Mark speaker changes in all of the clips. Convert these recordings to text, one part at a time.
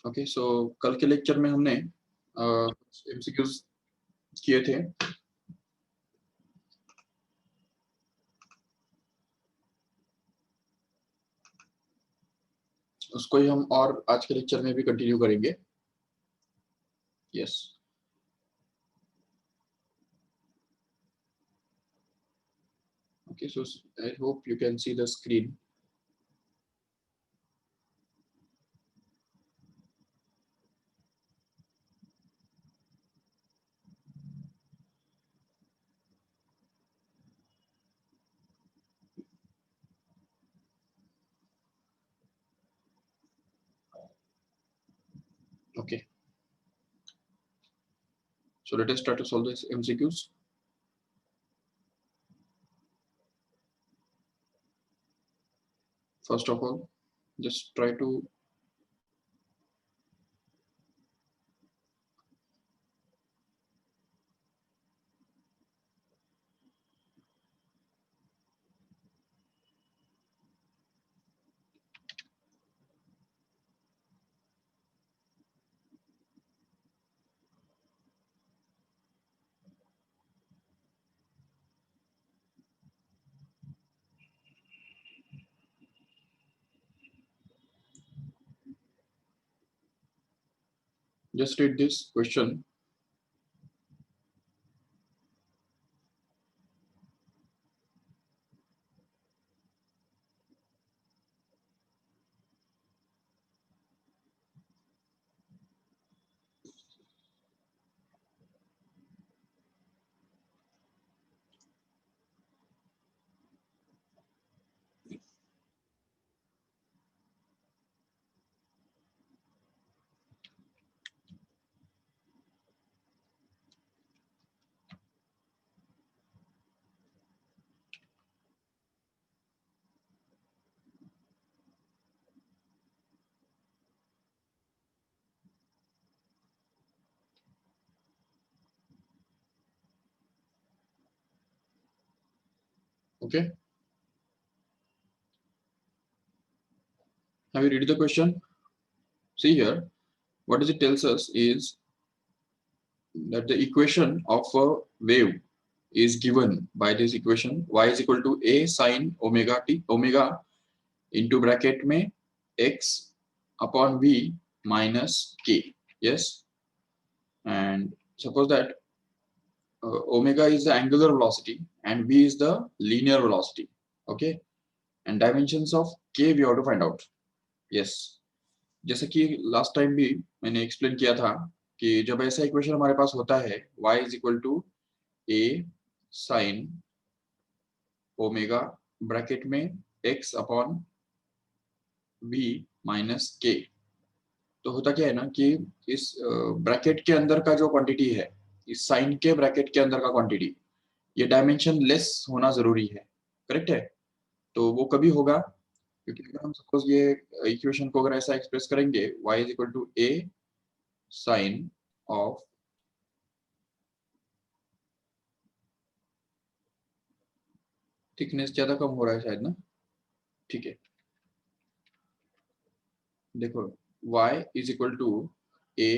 Speaker 1: Okay, सो कल के lecture में हमने एमसीक्यूज किए थे। उसको ही हम और आज के लेक्चर में भी कंटिन्यू करेंगे। Yes, okay, so I hope you can see the screen. Okay, so let us try to solve this MCQs. First of all, just try to just read this question. Okay, have you read the question? See here, what does it tells us is that the equation of a wave is given by this equation y is equal to a sin omega t, omega into bracket में x upon v minus k. Yes, and suppose that omega is the angular velocity and v is the linear velocity. Okay, and dimensions of k we have to find out. Yes, जैसे कि last time भी मैंने explain किया था कि जब ऐसा equation हमारे पास होता है y is equal to a sin omega bracket में x upon v minus k, तो होता क्या है ना कि इस ब्रैकेट के अंदर का जो क्वांटिटी है, इस साइन के ब्रैकेट के अंदर का क्वांटिटी, ये डायमेंशन लेस होना जरूरी है। करेक्ट है? तो वो कभी होगा क्योंकि अगर हम सपोज ये इक्वेशन को अगर ऐसा एक्सप्रेस करेंगे y is equal to a sine of thickness ज्यादा कम हो रहा है शायद ना, ठीक है, देखो y is equal to a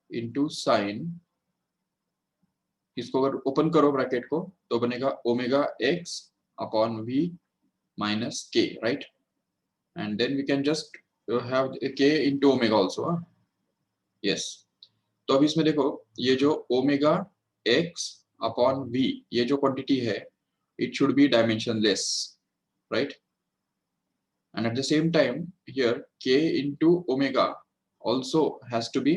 Speaker 1: into sine, इसको अगर ओपन करो ब्रैकेट को तो बनेगा omega x upon v minus k, right, and then we can just have k into omega also. Yes, तो अब इसमें देखो ये जो ओमेगा x अपॉन v ये जो क्वांटिटी है it should be dimensionless, right, and at the same time here k into omega also has to be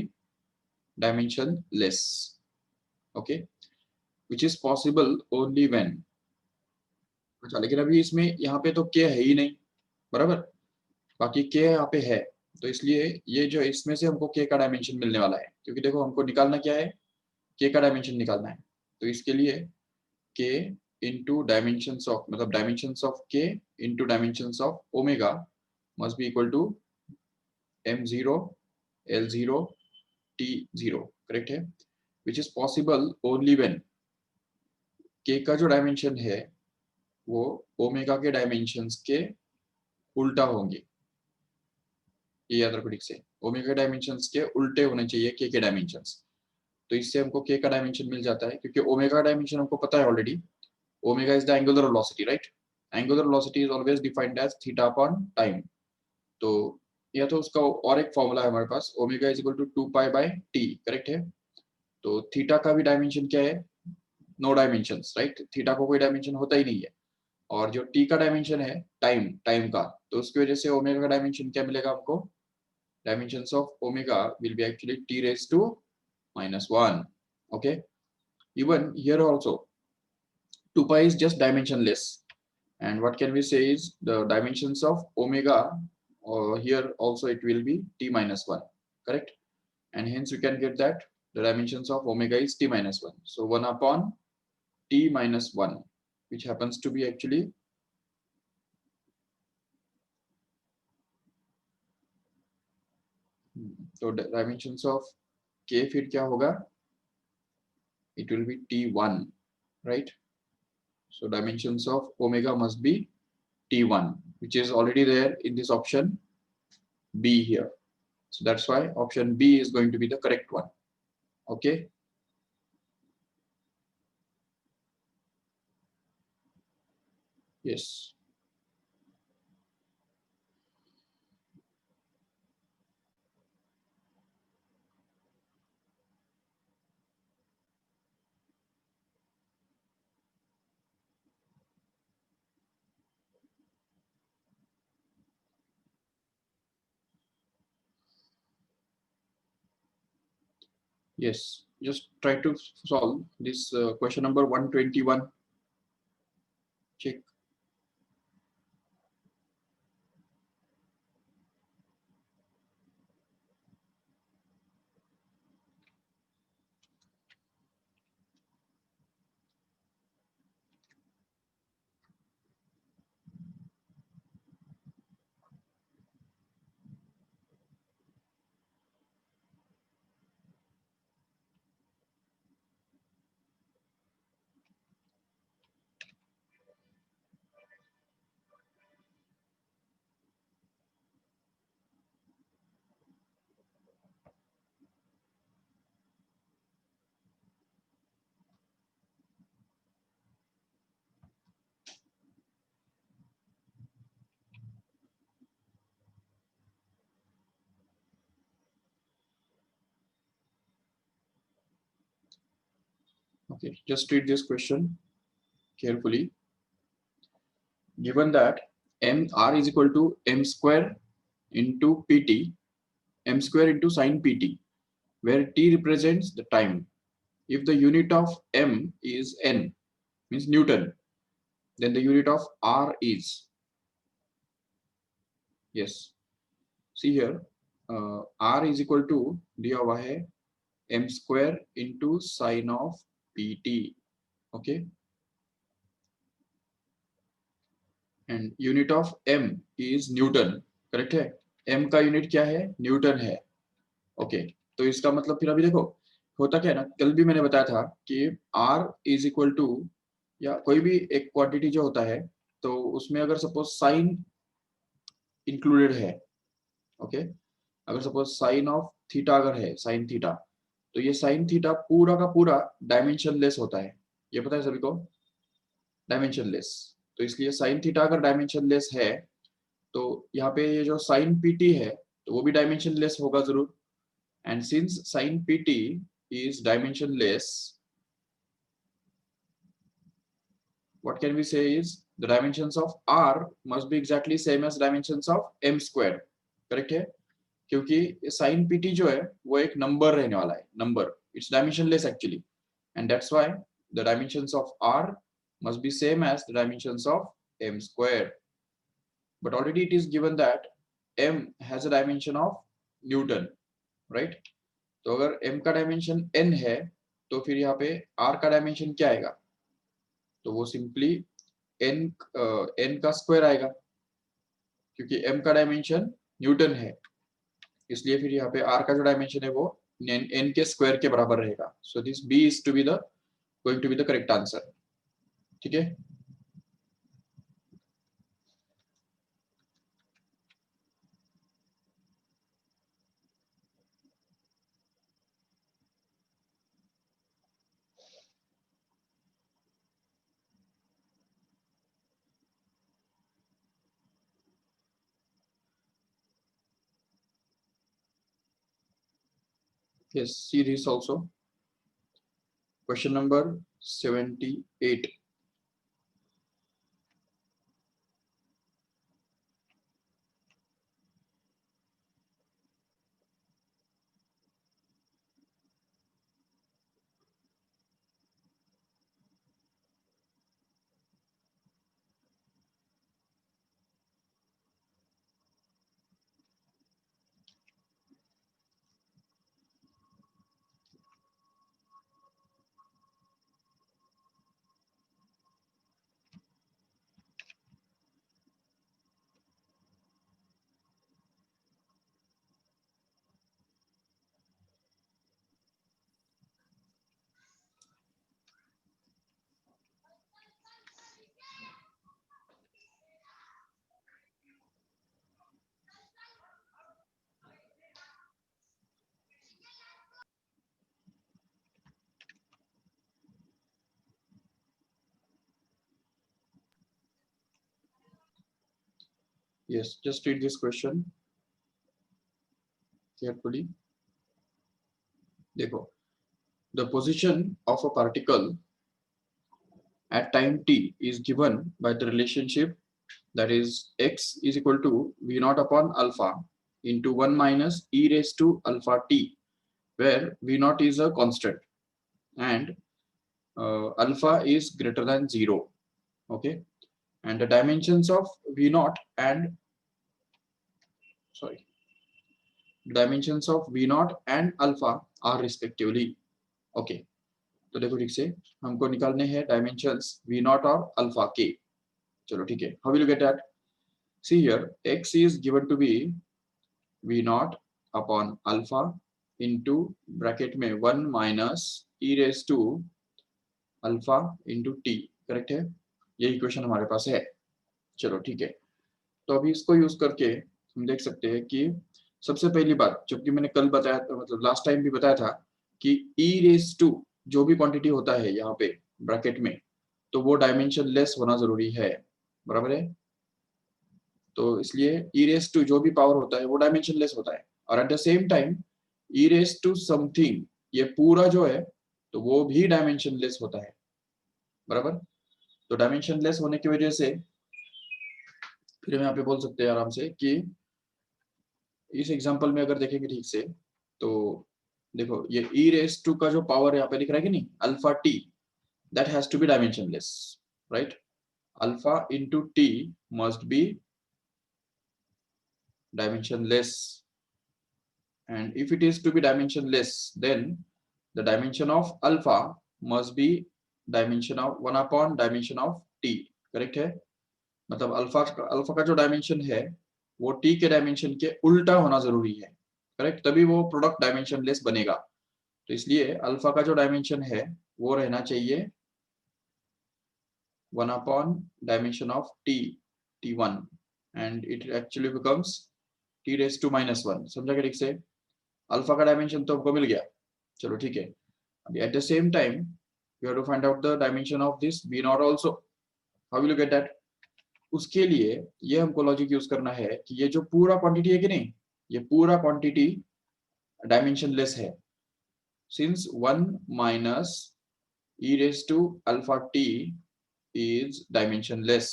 Speaker 1: dimensionless. Okay, which is possible only when, अच्छा लेकिन अभी इसमें यहाँ पे तो k है ही नहीं, बराबर, बाकी k यहाँ पे है, तो इसलिए ये जो इसमें से हमको k का डायमेंशन मिलने वाला है, क्योंकि देखो हमको निकालना क्या है, k का डायमेंशन निकालना है, तो इसके लिए k into dimensions of, मतलब dimensions of k into dimensions of omega must be equal to m0 l0 t0, correct है, which is possible only when k का जो डायमेंशन है वो ओमेगा के डायमेंशंस के उल्टा होंगे। ये याद रखो ठीक से, ओमेगा डायमेंशंस के उल्टे होने चाहिए के डायमेंशंस। तो इससे हमको के का डायमेंशन मिल जाता है, क्योंकि ओमेगा डायमेंशन हमको पता है already, omega is the angular velocity, right? Angular velocity is always defined as theta upon time. तो यह तो उसका और एक फॉर्मूला है हमारे पास, omega is equal to 2 pi by T, correct है? तो थीटा का भी डायमेंशन क्या है? No dimensions, right? थीटा को कोई डायमेंशन होता ही नहीं है। और जो टी का डायमेंशन है टाइम, टाइम का, तो उसकी वजह से ओमेगा का डायमेंशन क्या मिलेगा हमको? Dimensions of omega will be actually t raised to -1. Okay, even here also 2 pi is just dimensionless, and what can we say is the dimensions of omega, or here also it will be t minus 1, correct? And hence we can get that the dimensions of omega is t minus 1. So 1 upon t minus 1, which happens to be actually so the dimensions of k फिर क्या होगा? It will be t1, right? So dimensions of omega must be t1, which is already there in this option B here. So that's why option B is going to be the correct one. Okay. Yes. Yes. Just try to solve this question number 121. Check. Okay. Just read this question carefully. Given that r is equal to m square into pt, m square into sine pt, where t represents the time. If the unit of m is n, means Newton, then the unit of r is, yes, see here, r is equal to दिया हुआ है m square into sine of pt. Okay, and unit of m is Newton, correct है? m का unit क्या है? Newton है। Okay, तो इसका मतलब फिर अभी देखो होता क्या है ना, कल भी मैंने बताया था कि r इज इक्वल टू, या कोई भी एक क्वांटिटी जो होता है, तो उसमें अगर सपोज साइन इंक्लूडेड है, ओके, अगर सपोज साइन ऑफ थीटा अगर है, साइन थीटा, तो ये साइन थीटा पूरा का पूरा डायमेंशन लेस होता है, ये पता है सभी को, डायमेंशन लेस। तो इसलिए साइन थीटा अगर डायमेंशन लेस है, तो यहाँ पे ये जो साइन पीटी है, तो वो भी डायमेंशन लेस होगा जरूर। And since sign PT is dimension less, what can we say is the dimensions of r must be exactly same as dimensions of m square, correct है? क्योंकि साइन पीटी जो है वो एक नंबर रहने वाला है, number, it's dimensionless actually, and that's why the dimensions of r must be same as the dimensions of m square. But already it is given that m has a dimension of Newton, right? तो अगर m का dimension n है, तो फिर यहाँ पे r का dimension क्या आएगा? तो वो सिंपली n का स्क्वायर आएगा, क्योंकि m का डायमेंशन न्यूटन है, इसलिए फिर यहाँ पे r का जो डायमेंशन है वो n के स्क्वायर के बराबर रहेगा। So this b is to be the going to be the correct answer. ठीक है, Yes, see this also. Question number 78. Yes, just read this question carefully. देखो, the position of a particle at time t is given by the relationship that is x is equal to v naught upon alpha into 1 minus e raised to alpha t, where v naught is a constant and alpha is greater than 0. Okay, and the dimensions of v naught and sorry dimensions of v naught and alpha are respectively. Okay, तो देखो ठीक से हमको निकालने हैं dimensions v naught और alpha के. चलो ठीक है, how will you get that? See here, x is given to be v naught upon alpha into bracket में 1 minus e raised to alpha into t. Correct है, ये इक्वेशन हमारे पास है. चलो ठीक है, तो अभी इसको यूज करके हम देख सकते हैं कि सबसे पहली बात, जबकि मैंने कल बताया था, मतलब लास्ट टाइम भी बताया था कि e रेस टू जो भी क्वांटिटी होता है यहाँ पे ब्रैकेट में, तो वो डायमेंशन लेस होना जरूरी है. बराबर है, तो इसलिए e रेस टू जो भी पावर होता है वो डायमेंशन लेस होता है. और at the same time e raise to something, ये पूरा जो है तो वो भी डायमेंशन लेस होता है. बराबर, तो डायमेंशन लेस होने की वजह से फिर हम यहाँ पे बोल सकते हैं आराम से कि इस एग्जांपल में अगर देखेंगे ठीक से तो देखो, ये e रेस टू का जो पावर यहाँ पे लिख रहा है कि नहीं, alpha t, that has to be dimensionless, right? Alpha into t must be dimensionless, and if it is to be dimensionless, then the dimension of alpha must be dimension of 1 upon dimension of t. Correct है, मतलब alpha का जो dimension है वो T के dimension के उल्टा होना जरूरी है. करेक्ट, तभी वो प्रोडक्ट डायमेंशनलेस बनेगा. तो इसलिए अल्फा का जो डायमेंशन है वो रहना चाहिए 1 upon dimension of t1, and it actually becomes t raised to -1. समझा क्या ठीक से? अल्फा का डायमेंशन तो हमको मिल गया. चलो ठीक है, अभी at the same time we have to find out the dimension of this v naught also. How will you get that? उसके लिए ये हमको लॉजिक यूज करना है कि ये जो पूरा क्वांटिटी है कि नहीं, ये पूरा क्वांटिटी डायमेंशनलेस है. Since 1 minus e raised to alpha t is dimensionless,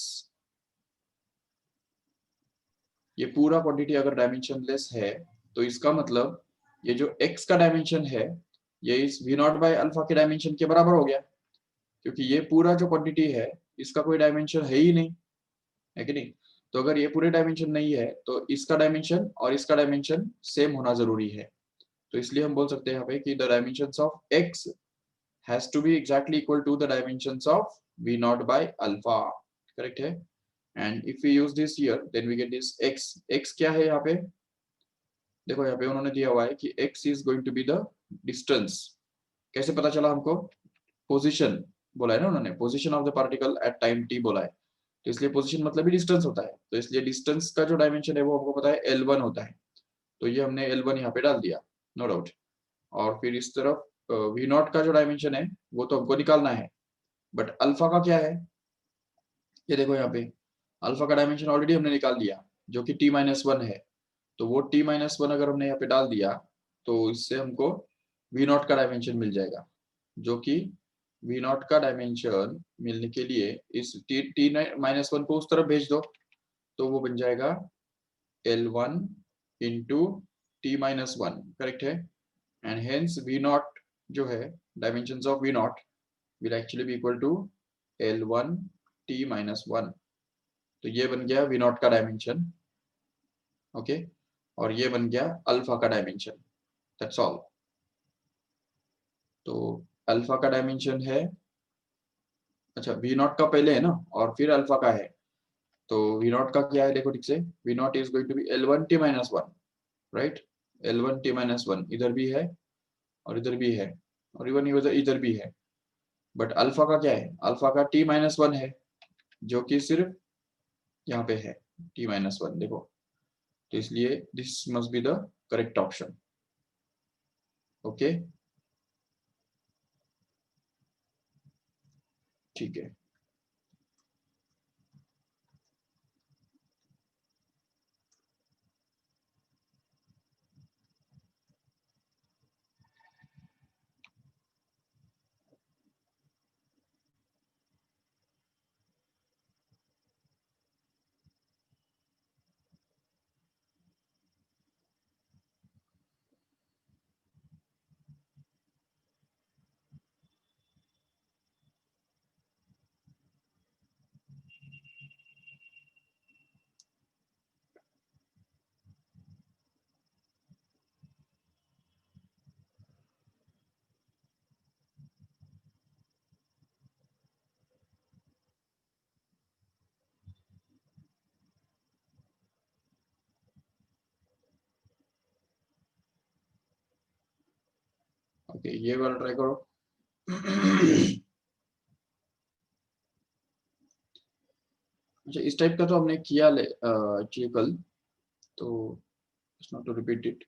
Speaker 1: ये पूरा क्वांटिटी अगर डायमेंशनलेस है तो इसका मतलब ये जो x का डायमेंशन है ये इस v नॉट बाय अल्फा के डायमेंशन के बराबर हो गया, क्योंकि ये पूरा जो क्वांटिटी है इसका कोई डायमेंशन है ही नहीं, है कि नहीं? तो अगर ये पूरे डायमेंशन नहीं है तो इसका डायमेंशन और इसका डायमेंशन सेम होना जरूरी है. तो इसलिए हम बोल सकते हैं यहाँ पे कि the dimensions of x has to be exactly equal to the dimensions of v naught by alpha. Correct है, and if we use this here then we get this x क्या है यहाँ पे? देखो यहाँ पे उन्होंने दिया हुआ है कि x is going to be the distance. कैसे पता चला हमको? पोजीशन बोला है ना उन्होंने, position of the particle at time t बोला है, तो इसलिए पोजीशन मतलब ही डिस्टेंस होता है. तो इसलिए डिस्टेंस का जो डायमेंशन है वो हमको पता है L1 होता है, तो ये हमने L1 यहाँ पे डाल दिया, नो डाउट. और फिर इस तरफ v नॉट का जो डायमेंशन है वो तो हमको निकालना है, बट अल्फा का क्या है? ये देखो यहाँ पे अल्फा का डायमेंशन ऑलरेडी हमने निकाल दिया जो कि t-1 है, तो वो t-1 अगर हमने यहाँ पे डाल दिया तो इससे हमको वी नॉट का डायमेंशन मिल जाएगा, जो कि वी नॉट का डायमेंशन मिलने के लिए इस टी माइनस वन को उस तरफ भेज दो, तो वो बन जाएगा L1 into t minus one, correct है। एंड हेंस वी नॉट जो है, dimension of v naught will actually be equal to L1 t minus one. तो ये बन गया वी नॉट का डायमेंशन, ओके। और ये बन गया अल्फा का डायमेंशन, दैट्स ऑल। तो अल्फा का डायमेंशन है, अच्छा वी नॉट का पहले है ना और फिर अल्फा का है। तो वी नॉट का क्या है, देखो ठीक से, v naught is going to be L1 t minus one, right. L1 t minus one इधर भी है और इधर भी है और इवन इधर भी है। बट अल्फा का क्या है, अल्फा का टी माइनस वन है, जो कि सिर्फ यहाँ पे है टी माइनस वन, देखो। तो इसलिए this must be the correct option, okay. ठीक है। ओके, ये वाला ट्राई करो। अच्छा, इस टाइप का तो हमने किया एक्चुअली कल, तो it's not to repeat it.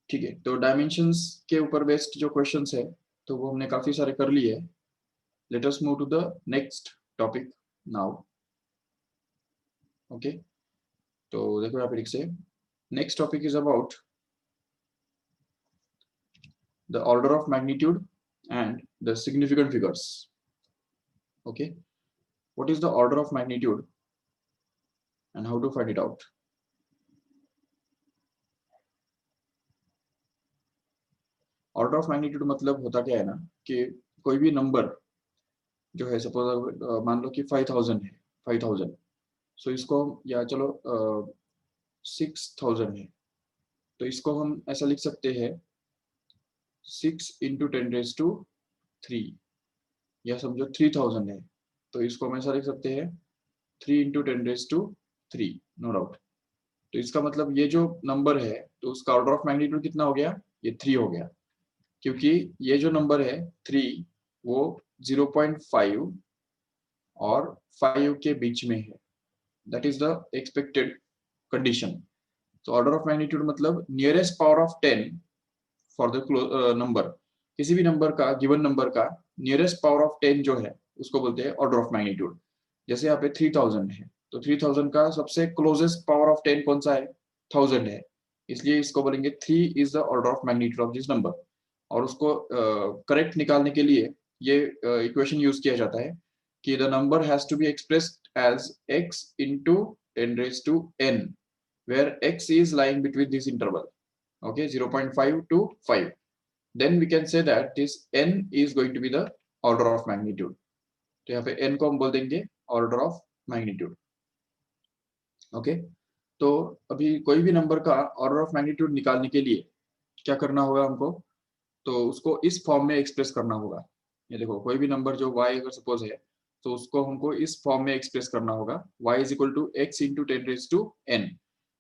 Speaker 1: ठीक है, तो डायमेंशंस के ऊपर बेस्ड जो क्वेश्चंस है, तो वो हमने काफी सारे कर लिए। Let us move to the next topic now, okay. तो देखो यहाँ पे लिख से, next topic is about the order of magnitude and the significant figures, okay. What is the order of magnitude and how to find it out. Order of magnitude मतलब होता क्या है ना, कि कोई भी नंबर जो है, सपोज मान लो कि 5000 है, 5000। सो इसको, या चलो 6000 है, तो इसको हम ऐसा लिख सकते हैं 6 × 10⁻³ या समझो 3000 है, तो इसको हम ऐसा लिख सकते हैं 3 × 10⁻³ नो डाउट। तो इसका मतलब ये जो नंबर है, तो उसका ऑर्डर ऑफ मैग्नीट्यूड कितना हो गया, ये 3 हो गया, क्योंकि ये जो नंबर है 3, वो 0.5 और 5 के बीच में है, that is the expected condition. तो ऑर्डर ऑफ मैग्नीट्यूड मतलब nearest power of 10 for the number, किसी भी नंबर का, गिवन नंबर का नियरेस्ट पावर ऑफ 10 जो है, उसको बोलते हैं ऑर्डर ऑफ मैग्नीट्यूड। जैसे यहाँ पे 3000 है, तो 3000 का सबसे क्लोजेस्ट पावर ऑफ 10 कौन सा है, 1000 है, इसलिए इसको बोलेंगे 3 is the order of magnitude of this number. और उसको करेक्ट निकालने के लिए ये इक्वेशन यूज किया जाता है कि the number has to be expressed as x into 10⁻n, where x is lying between this interval, okay, 0.5 to 5. Then we can say that this n is going to be the order of magnitude. तो यहाँ पे n को हम बोल देंगे order of magnitude, okay. तो अभी कोई भी नंबर का order of magnitude निकालने के लिए क्या करना होगा हमको, तो उसको इस फॉर्म में एक्सप्रेस करना होगा। ये देखो, कोई भी नंबर जो y अगर सपोज है, तो उसको हमको इस फॉर्म में एक्सप्रेस करना होगा, y is equal to x into 10⁻n,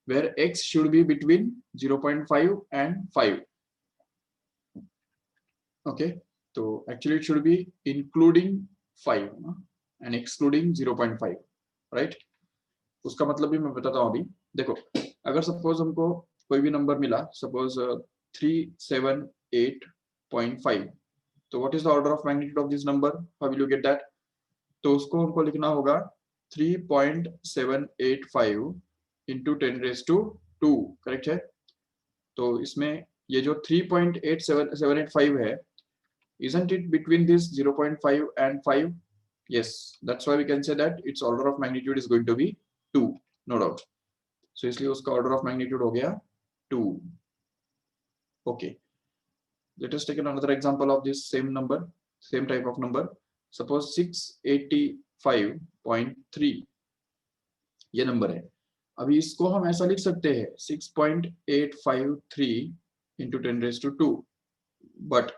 Speaker 1: where x should be between 0.5 and 5, okay. तो actually it should be including 5 and excluding 0.5, right। उसका मतलब भी मैं बताता हूँ अभी। देखो, अगर सपोज हमको कोई भी नंबर मिला, सपोज 378.5, तो what is the order of magnitude of this number, how will you get that. तो उसको हमको लिखना होगा 3.785 इंटू 10⁻², करेक्ट है। तो इसमें ये जो 3.8785 है, isn't it between this 0.5 and 5? Yes, that's why we can say that its order of magnitude is going to be 2, no doubt. So इसलिए उसका order of magnitude हो गया 2. Okay, let us take another example of this same number, same type of number. Suppose 685.3 ये number है। अभी इसको हम ऐसा लिख सकते हैं 6.853 इंटू 10⁻²। बट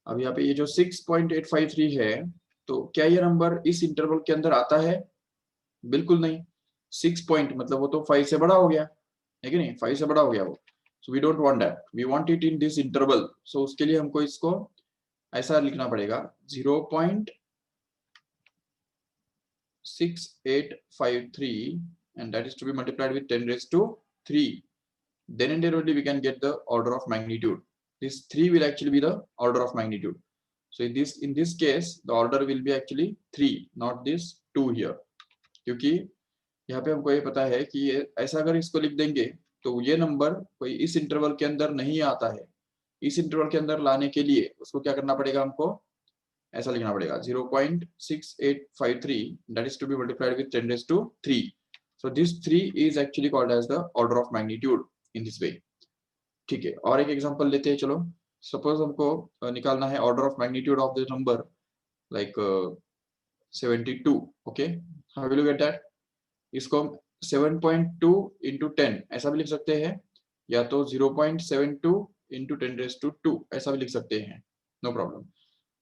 Speaker 1: अब यहाँ पे ये जो 6.853 है, तो क्या ये नंबर इस इंटरवल के अंदर आता है? बिल्कुल नहीं। 6 पॉइंट मतलब वो तो 5 से बड़ा हो गया है कि नहीं, 5 से बड़ा हो गया वो। So we don't want that, we want it in this interval. सो उसके लिए हमको इसको ऐसा लिखना पड़ेगा 0.6853 and that is to be multiplied with 10⁻³ then and there only we can get the order of magnitude. This 3 will actually be the order of magnitude. So in this case the order will be actually 3, not this 2 here, क्योंकि यहाँ पे हमको ये पता है कि ये ऐसा अगर इसको लिख देंगे तो ये नंबर कोई इस इंटरवल के अंदर नहीं आता है। इस इंटरवल के अंदर लाने के लिए उसको क्या करना पड़ेगा, हमको ऐसा लिखना पड़ेगा 0.6853 that is to be multiplied with 10⁻³। so this 3 is actually called as the order of magnitude in this way। ठीक है, और एक एग्जांपल लेते हैं। चलो, सपोज हमको निकालना है order of magnitude of the number like 72। Okay, how will you get that? इसको हम 7.2 इंटू 10 ऐसा भी लिख सकते हैं, या तो 0.72 इंटू 10⁻², ऐसा भी लिख सकते हैं, no problem.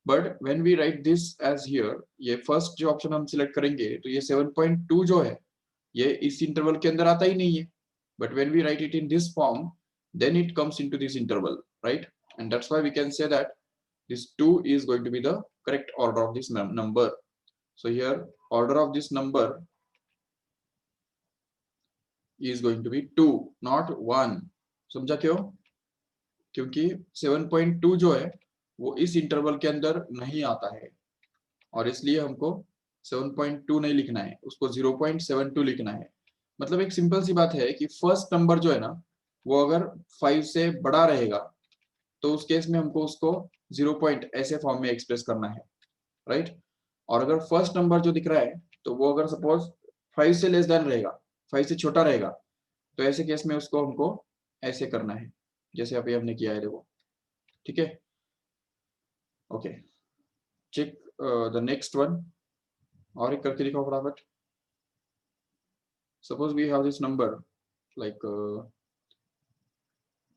Speaker 1: But when we write this as here, ये फर्स्ट जो ऑप्शन हम सिलेक्ट करेंगे तो ये 7.2 जो है ये इस इंटरवल के अंदर आता ही नहीं है। But when we write it in this form then it comes into this interval, right? And that's why we can say that this 2 is going to be the correct order of this number. So here order of this number is going to be 2, not 1. समझा क्यों? क्योंकि 7.2 जो है वो इस interval के अंदर नहीं आता है, और इसलिए हमको 7.2 नहीं लिखना है, उसको 0.72 लिखना है। मतलब एक सिंपल सी बात है कि फर्स्ट नंबर जो है ना वो अगर 5 से बड़ा रहेगा तो उस केस में हमको उसको 0 पॉइंट ऐसे फॉर्म में एक्सप्रेस करना है, राइट? और अगर फर्स्ट नंबर जो दिख रहा है तो वो अगर सपोज 5 से लेस देन रहेगा, 5 से छोटा रहेगा, तो ऐसे केस में उसको हमको ऐसे करना है जैसे अभी हमने किया है, देखो। ठीक है, okay, check the next one, और एक करके दिखाओ फटाफट। Suppose we have this number like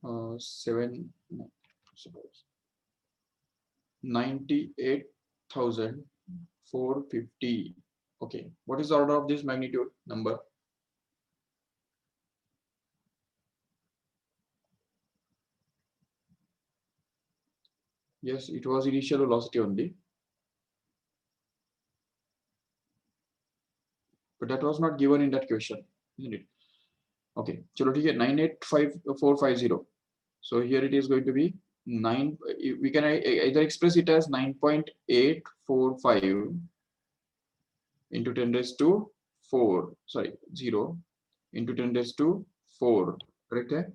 Speaker 1: 98,450. Okay, what is the order of this magnitude number? Yes, it was initial velocity only, but that was not given in that question, isn't it? Okay, chalo theek hai, 985450. So here it is going to be 9. We can either express it as 9.845 into 10⁻⁴. Sorry, 0 into 10⁻⁴. Correct hai?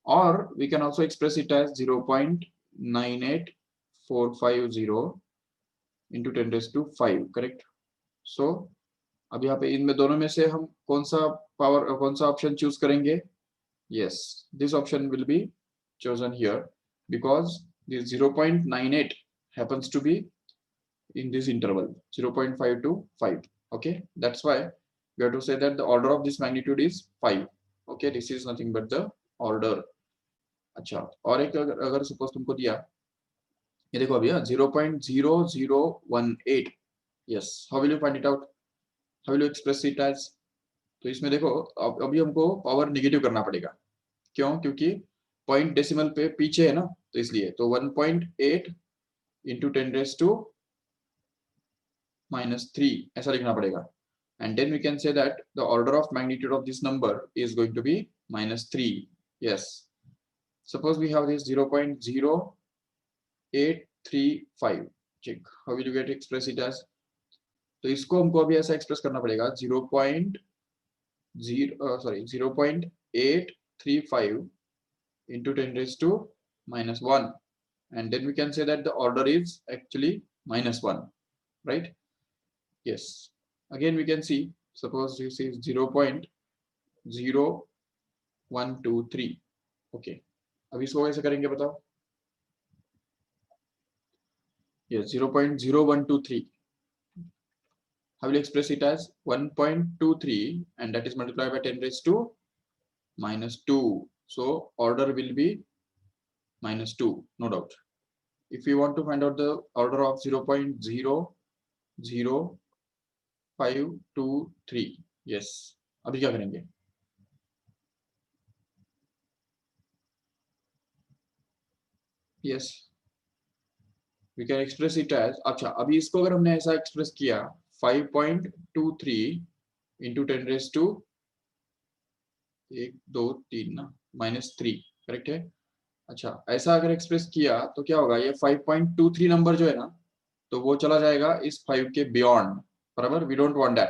Speaker 1: Or we can also express it as 0.98450 into 10⁻⁵. Correct? So अब यहाँ पे इनमें दोनों में से हम कौन सा ऑप्शन चूज करेंगे? Yes, this option will be chosen here because this 0.98 happens to be in this interval 0.5 to 5. Okay, that's why we have to say that the order of this magnitude is 5. Okay, this is nothing but the order. अच्छा, और एक अगर suppose तुमको दिया, ये देखो अभी 0.0018. yes, how will you find it out? how will you express it as? तो इसमें देखो अभी हमको पावर नेगेटिव करना पड़ेगा। क्यों? क्योंकि पॉइंट डेसिमल पे पीछे है ना, तो इसलिए तो 1.8 इंटू 10⁻⁻³ ऐसा लिखना पड़ेगा। and then we can say that the order of magnitude of this number is going to be -3. yes, suppose we have this 0.0835. check, how will you get express it as? तो इसको हमको अभी ऐसा express करना पड़ेगा 0.835 into 10 raised to minus 1, and then we can say that the order is actually minus 1, right? Yes. Again we can see, suppose this is 0.0123. okay, अब इसको कैसे करेंगे बताओ? yes, 0.0123. I will express it as 1.23, and that is multiplied by 10 raised to minus 2. So order will be minus 2, no doubt. If you want to find out the order of 0.00523, yes. अभी क्या करेंगे? Yes, we can express it as, अच्छा अभी इसको अगर हमने ऐसा express किया 5.23 into 10 raised to 1 2 3 ना -3, करेक्ट है? अच्छा ऐसा अगर एक्सप्रेस किया तो क्या होगा, ये 5.23 नंबर जो है ना, तो वो चला जाएगा इस 5 के बियॉन्ड, बराबर? We don't want that,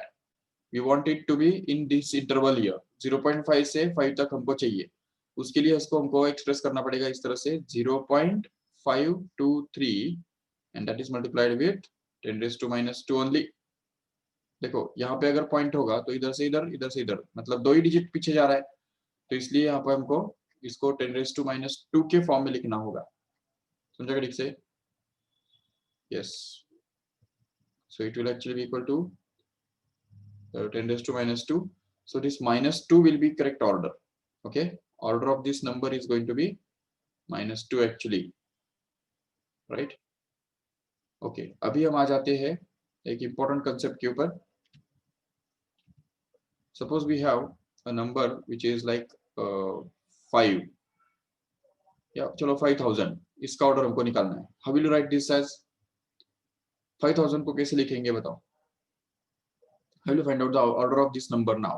Speaker 1: we want it to be in this interval here, 0.5 से 5 तक हमको चाहिए। उसके लिए इसको हमको एक्सप्रेस करना पड़ेगा इस तरह से 0.523, and that is multiplied with 10 raised to minus 2 only. देखो यहाँ पे अगर पॉइंट होगा तो इधर से इधर, इधर से इधर, मतलब 2 ही डिजिट पीछे जा रहा है, तो इसलिए यहाँ पे हमको इसको 10 raised to minus 2 के फॉर्म में लिखना होगा। समझा ठीक से? yes, so it will actually be equal to 10 raised to minus 2. So this minus 2 will be correct order. Okay, order of this number is going to be minus 2 actually, right? okay, अभी हम आ जाते हैं एक important concept के ऊपर। suppose we have a number which is like 5, या चलो 5000, इसका ऑर्डर हमको निकालना है। how will you write this as? 5000 को कैसे लिखेंगे बताओ? how will you find out the order of this number now?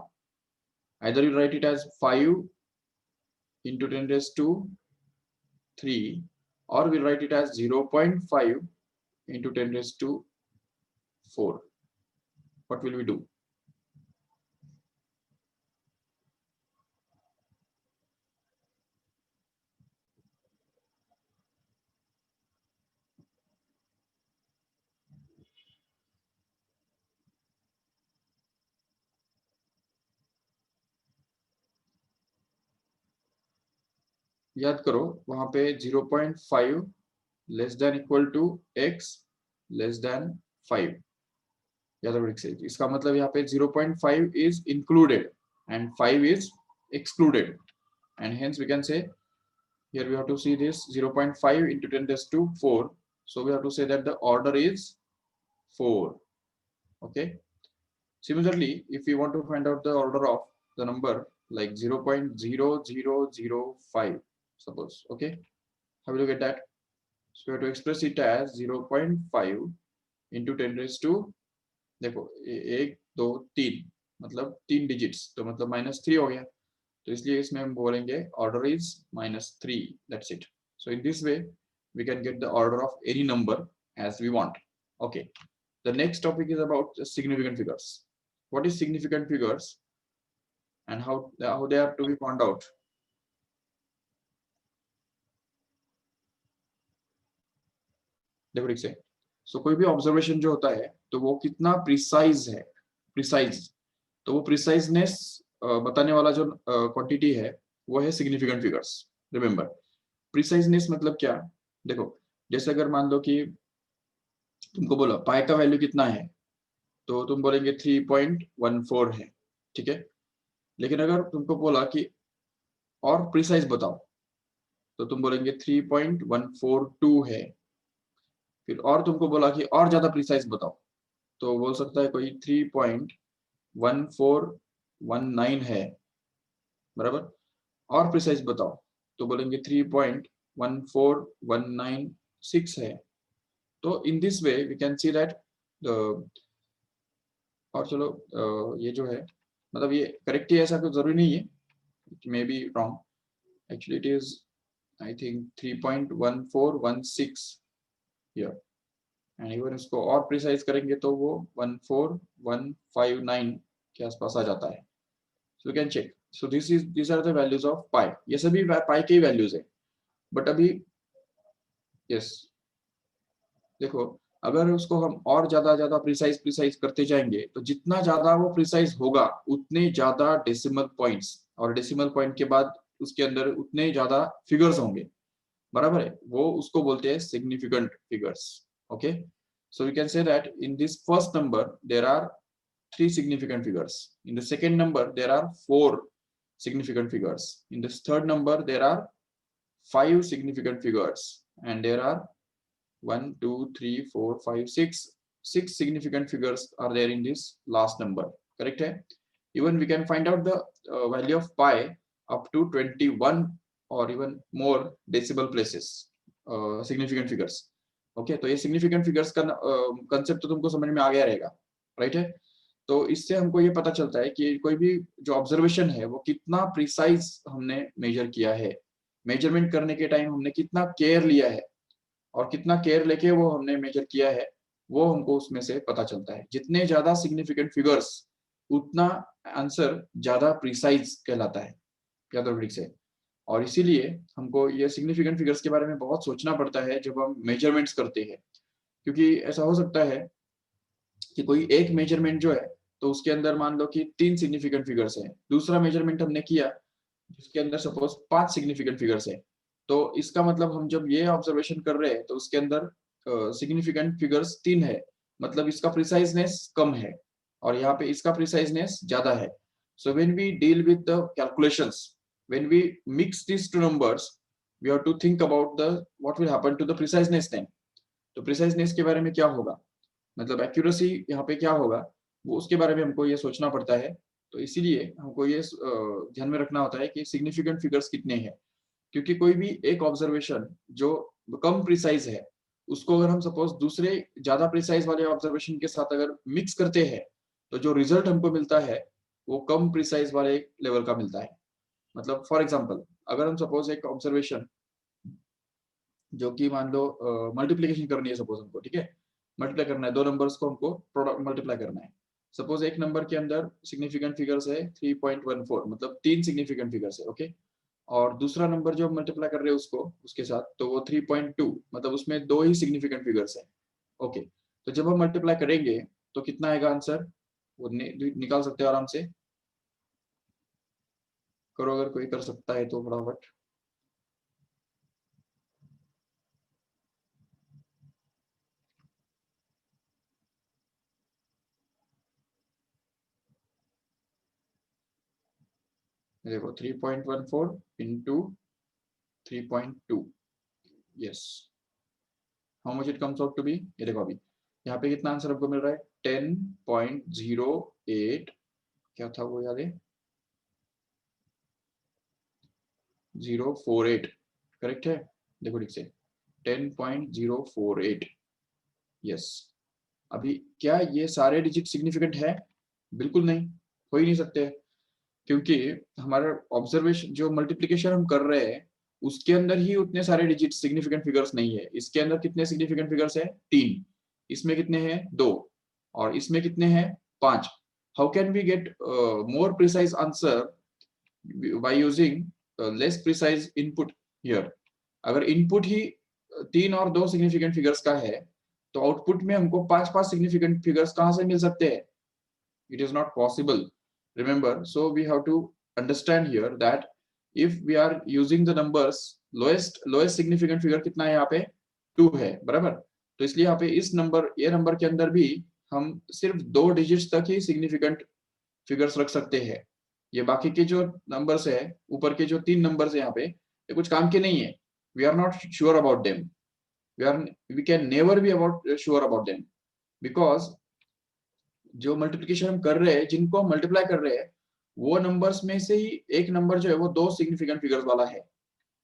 Speaker 1: either you write it as 5 into 10 raised to 3, or we write it as 0.5 into 10 raised to 4. what will we do? याद करो वहां पे 0.5 less than equal to x less than 5, याद रखो। इसका मतलब यहाँ पे 0.5 is included and 5 is excluded, and hence we can say here we have to see this 0.5 into 10 raised to 4, so we have to say that the order is 4. okay, similarly if we want to find out the order of the number like 0.0005, suppose, okay, how will you get that? so we have to express it as 0.5 into 10 raised to, देखो 1 2 3, मतलब 3 digits, तो मतलब -3 हो गया, तो इसलिए इसमें हम बोलेंगे order is -3, that's it. So in this way we can get the order of any number as we want. okay, the next topic is about significant figures. what is significant figures and how they have to be found out? देखो ठीक से, सो कोई भी observation जो होता है तो वो कितना प्रिसाइज है, प्रिसाइज, तो वो प्रिसाइजनेस बताने वाला जो क्वांटिटी है वो है सिग्निफिकेंट फिगर्स। रिमेंबर, प्रिसाइजनेस मतलब क्या? देखो जैसे अगर मान लो कि तुमको बोला पाई का वैल्यू कितना है, तो तुम बोलेंगे 3.14 है, ठीक है। लेकिन अगर तुमको बोला कि और प्रिसाइज बताओ, तो तुम बोलेंगे 3.142 है। फिर और तुमको बोला कि और ज्यादा प्रिसाइज बताओ, तो बोल सकता है कोई 3.1419 है, बराबर। और प्रिसाइज बताओ तो बोलेंगे 3.14196 है। तो in this way we can see that और चलो ये जो है मतलब ये करेक्ट ही ऐसा कुछ जरूरी नहीं है, it may be wrong, actually it is I think 3.1416 here, and even इसको और प्रिसाइज करेंगे तो वो 14159 के आसपास आ जाता है। So you can check. So this are the values of pi. ये सभी पाई के वैल्यूज है। बट अभी यस देखो, अगर उसको हम और ज्यादा ज्यादा प्रिसाइज करते जाएंगे तो जितना ज्यादा वो प्रिसाइज होगा उतने ज्यादा डेसिमल पॉइंट्स, और डेसिमल पॉइंट के बाद उसके अंदर उतने ज्यादा फिगर्स होंगे, बराबर है। वो उसको बोलते हैं significant figures. Okay, so we can say that in this first number there are 3 significant figures. In the second number there are 4 significant figures. In this third number there are 5 significant figures, and there are 1 2 3 4 5 6 significant figures are there in this last number, correct hai? Even we can find out the value of pi up to 21 or even more decimal places, significant figures. Okay, तो ये significant figures का concept तो तुमको समझ में आ गया रहेगा, right है। तो इससे हमको ये पता चलता है कि कोई भी जो ऑब्जर्वेशन है वो कितना प्रिसाइज हमने मेजर किया है, मेजरमेंट करने के टाइम हमने कितना केयर लिया है, और कितना केयर लेके वो हमने मेजर किया है, वो हमको उसमें से पता चलता है। जितने ज्यादा सिग्निफिकेंट फिगर्स उतना आंसर ज्यादा प्रिसाइज कहलाता है, याद रखो ठीक से। और इसीलिए हमको ये सिग्निफिकेंट फिगर्स के बारे में बहुत सोचना पड़ता है जब हम मेजरमेंट्स करते हैं, क्योंकि ऐसा हो सकता है कि कोई एक मेजरमेंट जो है तो उसके अंदर मान लो कि 3 सिग्निफिकेंट फिगर्स हैं, दूसरा मेजरमेंट हमने किया जिसके अंदर सपोज 5 सिग्निफिकेंट फिगर्स है, तो इसका मतलब हम जब ये ऑब्जर्वेशन कर रहे हैं तो उसके अंदर सिग्निफिकेंट फिगर्स 3 है, मतलब इसका प्रिसाइजनेस कम है और यहाँ पे इसका प्रिसाइजनेस ज्यादा है। So when we deal with the calculations, when we mix these two numbers, we have to think about the what will happen to the preciseness then। तो प्रिसाइजनेस के बारे में क्या होगा, मतलब एक्यूरेसी यहाँ पे क्या होगा, वो उसके बारे में हमको ये सोचना पड़ता है। तो इसीलिए हमको ये ध्यान में रखना होता है कि सिग्निफिकेंट फिगर्स कितने हैं, क्योंकि कोई भी एक ऑब्जर्वेशन जो कम प्रिसाइज है उसको अगर हम सपोज दूसरे ज्यादा प्रिसाइज वाले ऑब्जर्वेशन के साथ अगर मिक्स करते हैं तो जो रिजल्ट हमको मिलता है वो कम प्रिसाइज वाले लेवल का मिलता है। मतलब फॉर एग्जाम्पल, अगर हम सपोज एक ऑब्जर्वेशन जो कि मान लो मल्टीप्लीकेशन करनी है सपोज हमको, ठीक है, मल्टीप्लाई करना है, दो नंबर्स को हमको प्रोडक्ट मल्टीप्लाई करना है। सपोज एक नंबर के अंदर सिग्निफिकेंट फिगर्स है 3.14, मतलब 3 सिग्निफिकेंट फिगर्स है, ओके। और दूसरा नंबर जो हम मल्टीप्लाई कर रहे हैं उसको उसके साथ, तो वो 3.2, मतलब उसमें 2 ही सिग्निफिकेंट फिगर्स है, ओके। तो जब हम मल्टीप्लाई करेंगे तो कितना आएगा आंसर, वो निकाल सकते हो आराम से, करो अगर कोई कर सकता है तो फटाफट। देखो 3.14 into 3.2, yes, how much it comes out to be. ये देखो अभी यहाँ पे कितना आंसर आपको मिल रहा है, 10.08, क्या था वो याद है, 048, करेक्ट है। देखो ठीक से 10.048, यस। अभी क्या ये सारे डिजिट सिग्निफिकेंट है, बिल्कुल नहीं, हो ही नहीं सकते, क्योंकि हमारा ऑब्जर्वेशन जो मल्टीप्लिकेशन हम कर रहे हैं उसके अंदर ही उतने सारे डिजिट सिग्निफिकेंट फिगर्स नहीं है। इसके अंदर कितने सिग्निफिकेंट फिगर्स है, 3, इसमें कितने हैं, 2, और इसमें कितने हैं, 5। How can we get more precise answer by using less precise input here. अगर इनपुट ही 3 और 2 सिग्निफिकेंट फिगर्स का है तो आउटपुट में हमको 5 सिग्निफिकेंट फिगर्स कहां से मिल सकते हैं, it is not possible, remember। So we have to understand here that if we are using the numbers, lowest significant figure कितना है यहाँ पे, 2 है, बराबर। तो इसलिए यहाँ पे इस नंबर, ये नंबर के अंदर भी हम सिर्फ 2 डिजिट्स तक ही सिग्निफिकेंट फिगर्स रख सकते हैं। ये बाकी के जो नंबर्स है, ऊपर के जो 3 नंबर्स है यहाँ पे, ये कुछ काम के नहीं है। We are not sure about them, we can never be about sure about them, because जो मल्टीप्लिकेशन हम कर रहे हैं, जिनको हम मल्टीप्लाई कर रहे हैं, वो नंबर्स में से ही एक नंबर जो है वो 2 सिग्निफिकेंट फिगर्स वाला है।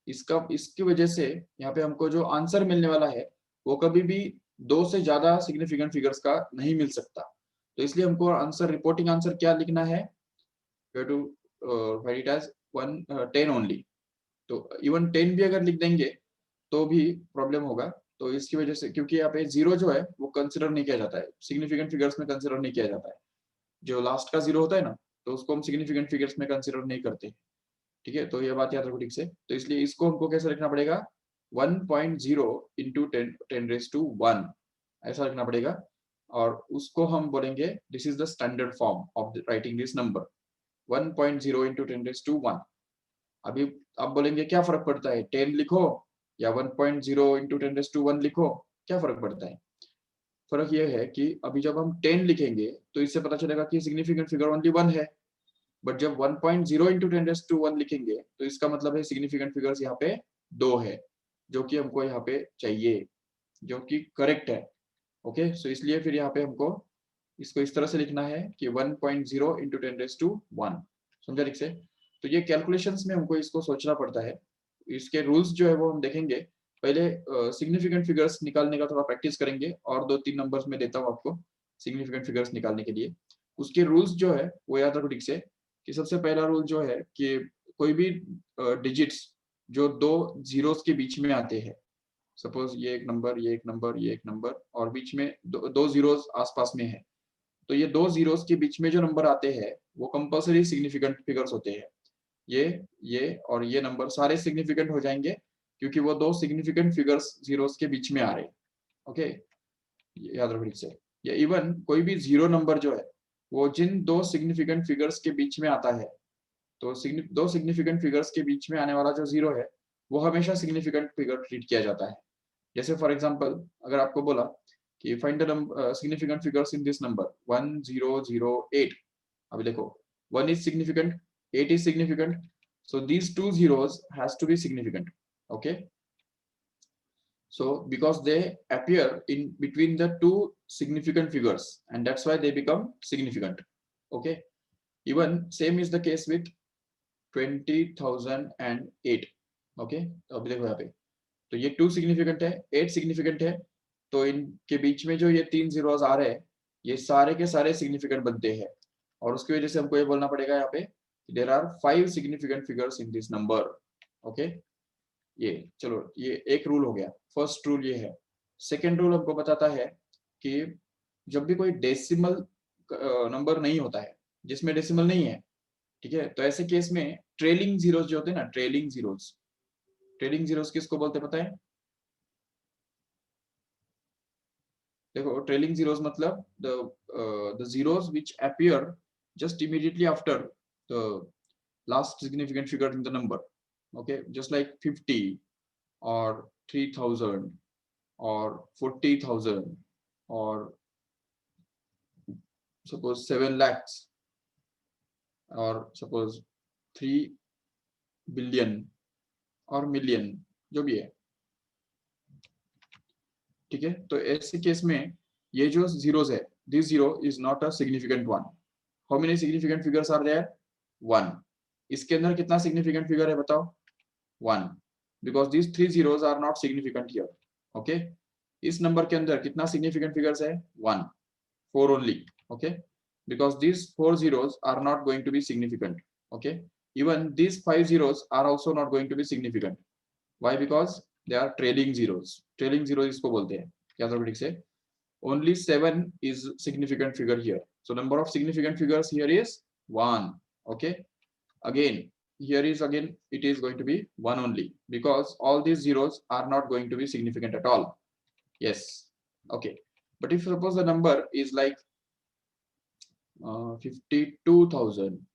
Speaker 1: इसकी वजह से यहाँ पे हमको जो आंसर मिलने वाला है वो कभी भी 2 से ज्यादा सिग्निफिकेंट फिगर्स का नहीं मिल सकता। तो इसलिए हमको आंसर, रिपोर्टिंग आंसर क्या लिखना है, to write it as 10 only. तो इवन 10 भी अगर लिख देंगे तो भी प्रॉब्लम होगा, तो इसकी वजह से, क्योंकि यहाँ पे जीरो जो है वो कंसिडर नहीं किया जाता है, सिग्निफिकेंट फिगर्स में कंसिडर नहीं किया जाता है। जो लास्ट का जीरो होता है ना, तो उसको हम सिग्निफिकेंट फिगर्स में कंसिडर नहीं करते। ठीक है, तो ये बात याद रखो ठीक से। तो इसलिए इसको हमको कैसे रखना पड़ेगा, 1.0 इंटू 10⁻1 ऐसा रखना पड़ेगा। और उसको हम बोलेंगे this is the standard form of writing this number, 1.0 into 10⁻1। अभी आप बोलेंगे क्या फर्क पड़ता है, 10 लिखो या 1.0 इंटू 10⁻1 लिखो, क्या फर्क पड़ता है? फर्क यह है कि अभी जब हम 10 लिखेंगे तो इससे पता चलेगा कि सिग्निफिकेंट फिगर ओनली 1 है। बट जब 1.0 इंटू 10⁻1 लिखेंगे तो इसका मतलब है सिग्निफिकेंट फिगर्स यहाँ पे 2 है, जो कि हमको यहाँ पे चाहिए, जो कि करेक्ट है। ओके, सो इसलिए फिर यहाँ पे हमको इसको इस तरह से लिखना है कि 1.0 इंटू 10⁻1। समझा ठीक से? तो ये कैलकुलेशंस में हमको इसको सोचना पड़ता है। इसके रूल्स जो है वो हम देखेंगे। पहले सिग्निफिकेंट फिगर्स निकालने का थोड़ा प्रैक्टिस करेंगे, और 2-3 नंबर्स में देता हूँ आपको सिग्निफिकेंट फिगर्स निकालने के लिए। उसके रूल्स जो है वो याद रखो ठीक से, कि सबसे पहला रूल जो है कि कोई भी डिजिट्स जो 2 जीरोस के बीच में आते हैं, सपोज ये एक नंबर, ये एक नंबर, ये एक नंबर, और बीच में दो जीरोस आसपास में है, तो ये 2 जीरोस के बीच में जो नंबर आते हैं वो कंपल्सरी सिग्निफिकेंट फिगर्स होते हैं। ये और ये नंबर सारे सिग्निफिकेंट हो जाएंगे, क्योंकि वो 2 सिग्निफिकेंट फिगर्स जीरोस के बीच में आ रहे हैं। ओके, याद रखो ठीक से। या इवन कोई भी जीरो नंबर जो है वो जिन 2 सिग्निफिकेंट फिगर्स के बीच में आता है, तो 2 सिग्निफिकेंट फिगर्स के बीच में आने वाला जो जीरो है वो हमेशा सिग्निफिकेंट फिगर ट्रीट किया जाता है। जैसे फॉर एग्जांपल, अगर आपको बोला कि find the significant figures in this number 1008, अभी देखो 1 is significant, 8 is significant, so these two zeros has to be significant. Okay, so because they appear in between the two significant figures, and that's why they become significant. Okay, even same is the case with 20,008. Okay, तो अभी देखो यहाँ पे, तो ये 2 significant है, 8 significant है, तो इनके बीच में जो ये 3 जीरोस आ रहे हैं, ये सारे के सारे सिग्निफिकेंट बनते हैं। और उसकी वजह से हमको ये बोलना पड़ेगा यहाँ पे there are 5 significant figures in this number. Okay, ये चलो ये एक रूल हो गया, फर्स्ट रूल ये है। सेकेंड रूल हमको बताता है कि जब भी कोई डेसिमल नंबर नहीं होता है, जिसमें डेसिमल नहीं है, ठीक है, तो ऐसे केस में ट्रेलिंग जीरोस जो होते हैं ना, ट्रेलिंग जीरोस किसको बोलते हैं पता है? देखो, ट्रेलिंग जीरोस मतलब the zeros which appear just immediately after the last significant figure in the number. Okay, just like 50 or 3,000 or 40,000 or suppose 7 lakhs or suppose 3 billion और मिलियन, जो भी है। ठीक है, तो ऐसे केस में ये जो जीरोस है, this zero is not a significant one. How many significant figures are there? 1। इसके अंदर कितना सिग्निफिकेंट फिगर है बताओ? 1, because these 3 zeros are not significant here. Okay, इस नंबर के अंदर कितना सिग्निफिकेंट फिगर्स है? 1, 4 only. Okay, because these 4 zeros are not going to be significant. Okay, even these 5 zeros are also not going to be significant. Why? Because they are trailing zeros. Trailing zeros इसको बोलते हैं, याद रखो ठीक से। Only 7 is significant figure here. So number of significant figures here is 1. Okay, again here is again it is going to be 1 only, because all these zeros are not going to be significant at all. Yes, okay, but if suppose the number is like 52,000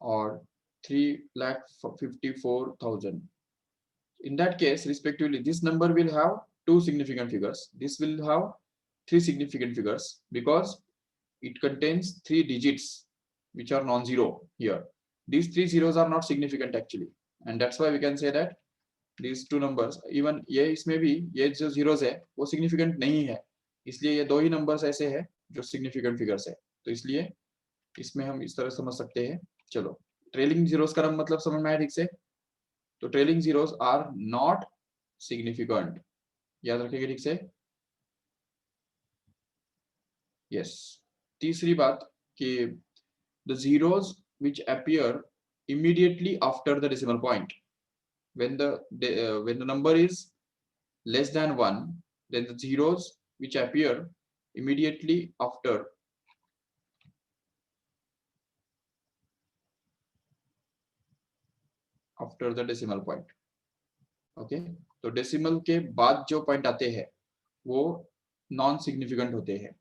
Speaker 1: or 3,54,000, in that case respectively this number will have 2 significant figures, this will have 3 significant figures, because it contains 3 digits which are non-zero here. These 3 zeros are not significant actually, and that's why we can say that these two numbers, even ये इसमें भी ये जो zeros है वो significant नहीं है, इसलिए ये 2 ही numbers ऐसे हैं जो significant figures है। तो इसलिए इसमें हम इस तरह समझ सकते हैं। चलो, ट्रेलिंग जीरोस का मतलब समझ में आया ठीक से? तो trailing zeros are not significant, याद रखिएगा ठीक से। यस, तीसरी बात कि the zeros which appear immediately after the decimal point, when the number is less than 1, then the zeros which appear immediately after the decimal point. Okay तो decimal के बाद जो पॉइंट आते हैं वो नॉन सिग्निफिकेंट होते हैं,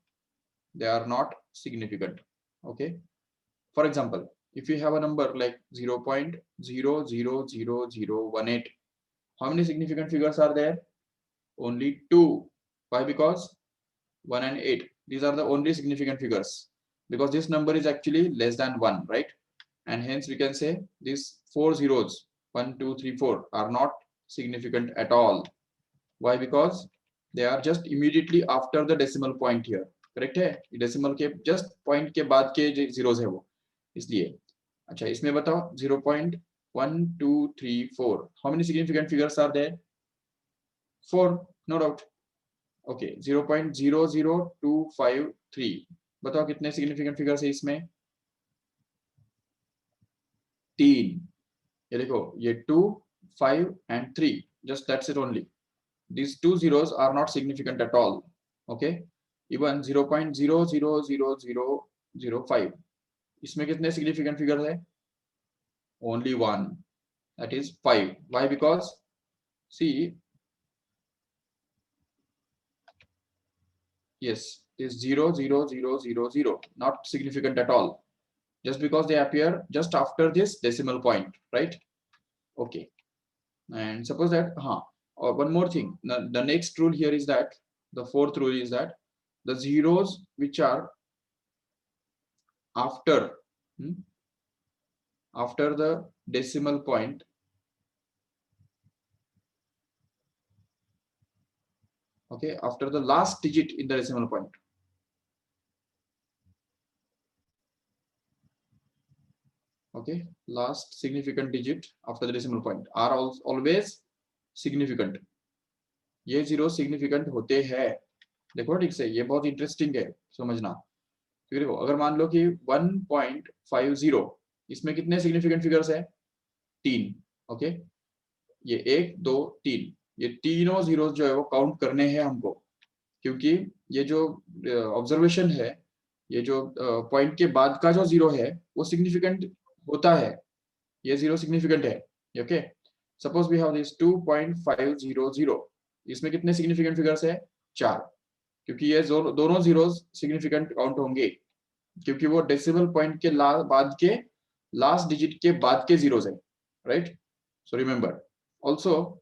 Speaker 1: they are not significant. Okay, for example, if you have a number like 0.000018, how many significant figures are there? Only 2. Why? Because 1 and 8, these are the only significant figures, because this number is actually less than 1, right? And hence we can say these 4 zeros 1 2 3 4 are not significant at all. Why? Because they are just immediately after the decimal point here. Correct है, decimal के just point के बाद के जो zeros है वो, इसलिए। अच्छा इसमें बताओ 0.1234, how many significant figures are there? 4, no doubt. Okay 0.00253, बताओ कितने सिग्निफिकेंट फिगर्स है इसमें? 3। ये देखो ये 2, 5 and 3, just that's it only. These two zeros are not significant at all. Okay, even 0.000005, इसमें कितने significant figures है? Only one, that is 5. Why? Because see, yes, this 0.0000 not significant at all, just because they appear just after this decimal point, right? Okay, and suppose that one more thing, the next rule here is that the fourth rule is that the zeros which are after the decimal point, okay, after the last digit in the decimal point, okay, last significant digit after the decimal point are always significant. ये जीरो significant होते हैं। देखो ठीक से, ये बहुत interesting है समझना, क्योंकि देखो अगर मान लो कि 1.50, इसमें कितने सिग्निफिकेंट फिगर्स है? 3। ओके, ये 1 2 3, ये तीनों जीरोस जो है वो काउंट करने हैं हमको, क्योंकि ये जो ऑब्जर्वेशन है, ये जो पॉइंट के बाद का जो जीरो है वो सिग्निफिकेंट होता है, ये जीरो सिग्निफिकेंट है। Okay, suppose we have this 2.500, इसमें कितने सिग्निफिकेंट फिगर्स है? 4, क्योंकि ये दोनों जीरोस सिग्निफिकेंट काउंट होंगे, क्योंकि वो डेसिमल पॉइंट के बाद के लास्ट डिजिट के बाद के जीरोस है, right? So remember also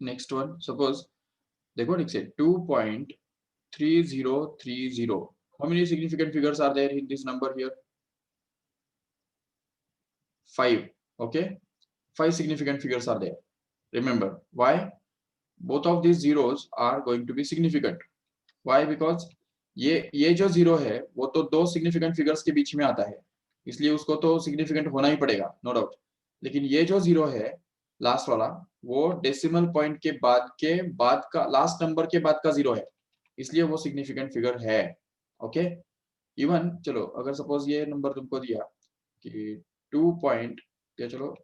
Speaker 1: next one, suppose देखो ठीक से 2.3030, how many significant figures are there in this number here? 5. Okay, 5 significant figures are there. Remember why? Both of these zeros are going to be significant. Why? Because ये जो zero है वो तो दो significant figures के बीच में आता है, इसलिए उसको तो सिग्निफिकेंट होना ही पड़ेगा, नो डाउट। लेकिन ये जो जीरो है लास्ट वाला, वो डेसिमल पॉइंट के बाद का लास्ट नंबर के बाद का जीरो है, इसलिए वो सिग्निफिकेंट फिगर है। ओके, इवन चलो अगर सपोज ये नंबर तुमको दिया कि 2 पॉइंट या चलो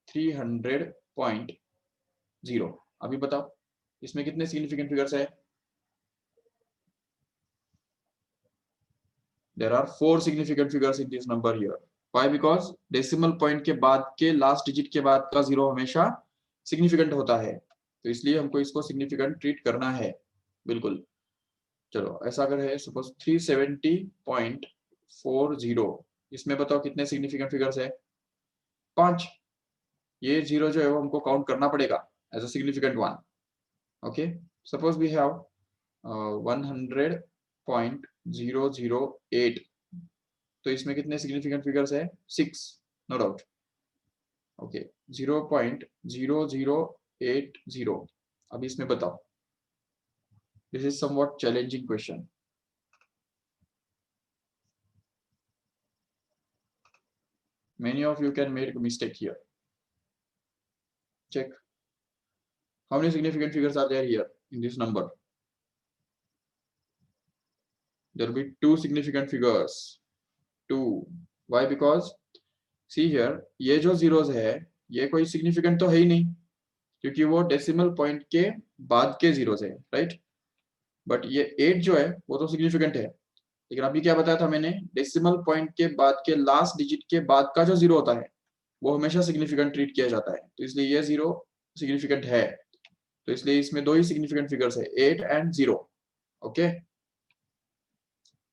Speaker 1: 300.0, अभी बताओ इसमें कितने सिग्निफिकेंट फिगर्स है? There are 4 significant figures in this number here. Why? Because decimal point के बाद के last digit के बाद का जीरो हमेशा significant होता है, तो इसलिए हमको इसको significant treat करना है, बिल्कुल। चलो ऐसा अगर है suppose 370.40, इसमें बताओ कितने significant figures है? 5। ये जीरो जो है वो हमको काउंट करना पड़ेगा as a significant one. Okay, suppose we have 100.008, तो इसमें कितने सिग्निफिकेंट फिगर्स है? 6, नो डाउट। ओके 0.0080, अब इसमें बताओ, this is somewhat challenging question. Many of you can make a mistake here. Check how many significant figures are there here in this number. There will be 2 significant figures. 2. Why? Because see here, ये जो zeros है ये कोई significant तो है ही नहीं, क्योंकि वो डेसिमल पॉइंट के बाद के zeros है, राइट? बट ये 8 जो है वो तो significant है, लेकिन अभी क्या बताया था मैंने, डेसिमल पॉइंट के बाद के लास्ट डिजिट के बाद का जो जीरो होता है वो हमेशा सिग्निफिकेंट ट्रीट किया जाता है, तो इसलिए ये जीरो सिग्निफिकेंट है, तो इसलिए इसमें दो ही सिग्निफिकेंट फिगर्स है, 8 and 0. Okay,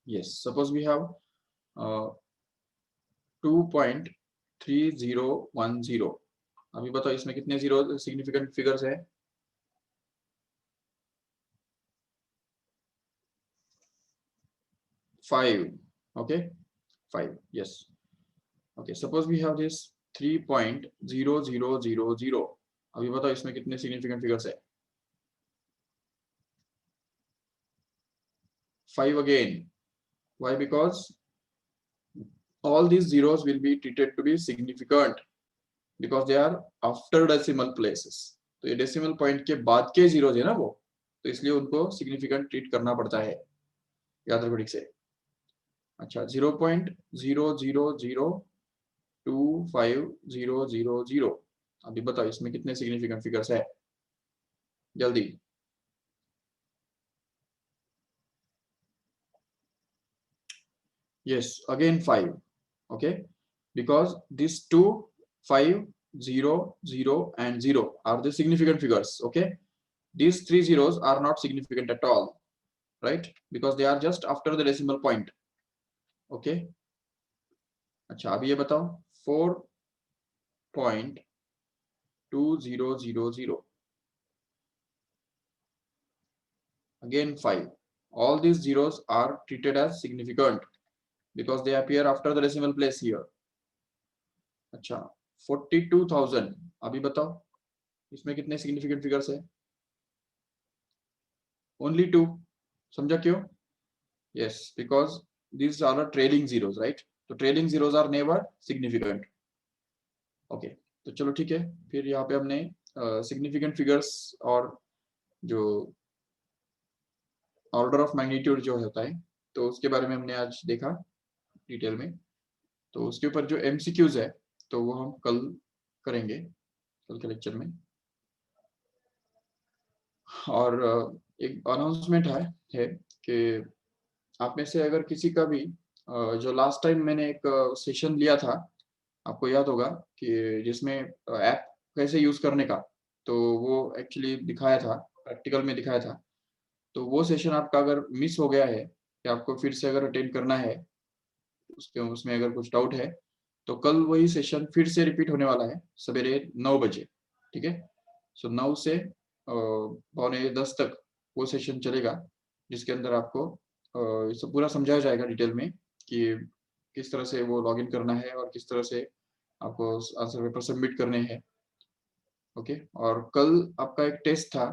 Speaker 1: yes, suppose we have 2.3010. अभी बताओ इसमें कितने जीरो सिग्निफिकेंट फिगर्स है? 5. Okay, 5, yes. Okay, suppose we have this 3.0000. अभी बताओ इसमें कितने सिग्निफिकेंट फिगर्स है? 5 again. Why? Because all these zeros will be treated to be significant because they are after decimal places. तो ये डेसिमल पॉइंट के बाद के जीरोज है ना वो, तो इसलिए उनको सिग्निफिकेंट ट्रीट करना पड़ता है, याद रखो ठीक से. अच्छा, 0.00025000. अभी बताओ इसमें कितने सिग्निफिकेंट फिगर्स है? जल्दी. Yes, again 5. Okay, because these 2, 5, 0, 0 and 0 are the significant figures. Okay, these three zeros are not significant at all, right? Because they are just after the decimal point. Okay, अच्छा अभी ये बताओ 4.2000. Again 5. All these zeros are treated as significant because they appear after the decimal place here. अच्छा, 42,000. अभी बताओ इसमें कितने significant figures है? Only 2. समझा क्यों? Yes, because these are the trailing zeros, right? तो trailing zeros are never significant. Okay, तो चलो ठीक है, फिर यहाँ पे हमने significant figures और जो ऑर्डर ऑफ मैग्नीट्यूड जो होता है तो उसके बारे में हमने आज देखा डिटेल में. तो उसके ऊपर जो MCQs है तो वो हम कल करेंगे, कल के लेक्चर में. और एक अनाउंसमेंट है कि आप में से अगर किसी का भी जो लास्ट टाइम मैंने एक सेशन लिया था, आपको याद होगा कि जिसमें ऐप कैसे यूज करने का, तो वो एक्चुअली दिखाया था, प्रैक्टिकल में दिखाया था. तो वो सेशन आपका अगर मिस हो गया है या आपको फिर से अगर अटेंड करना है, उसमें अगर कुछ डाउट है, तो कल वही सेशन फिर से रिपीट होने वाला है सवेरे 9 बजे. ठीक है, सो 9 से 9:45 तक वो सेशन चलेगा, जिसके अंदर आपको सब पूरा समझाया जाएगा डिटेल में कि किस तरह से वो लॉगिन करना है और किस तरह से आपको आंसर पेपर सबमिट करने हैं. ओके, और कल आपका एक टेस्ट था